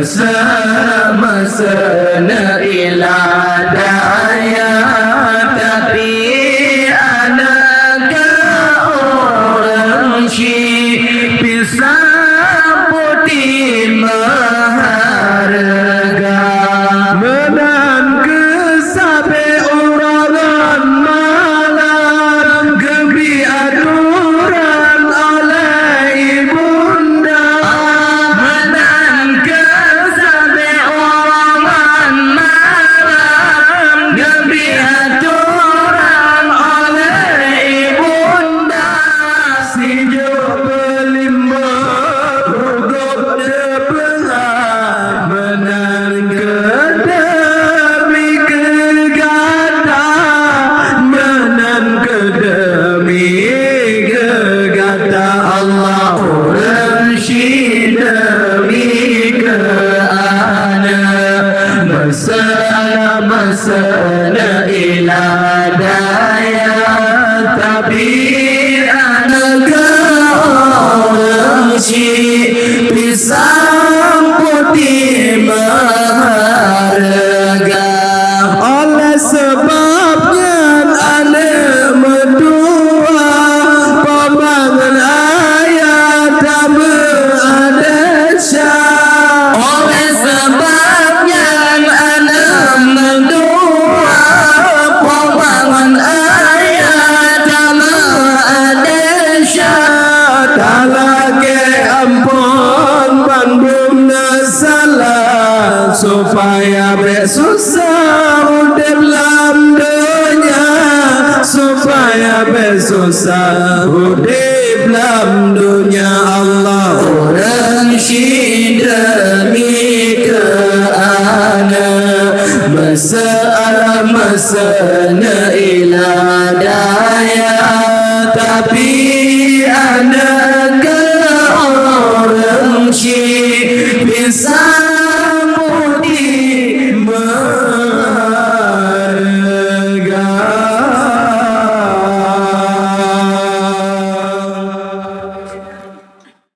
Masa-masa ila daya tapi anaknya orang Syekh bisa putih maharga menan kesabe orang malam gebi aturan oleh ibunda menan kesabe orang malam gebi aturan oleh ibunda si jo belimba gugup debelah menan kedemi kegata menan kedemi kegata Allah orang Syekh demi ke ana masalah ila daya tapi anak orang Syekh bisa putih maharga oleh sebabnya anak medua pembangun ayat tak berada syah oleh sebabnya anak medua pembangun ayat tak berada syah tak lagi ampun bandung salah supaya besusah udip dalam dunia supaya besusah udip dalam dunia Allah orang Syekh demi ke ana masalah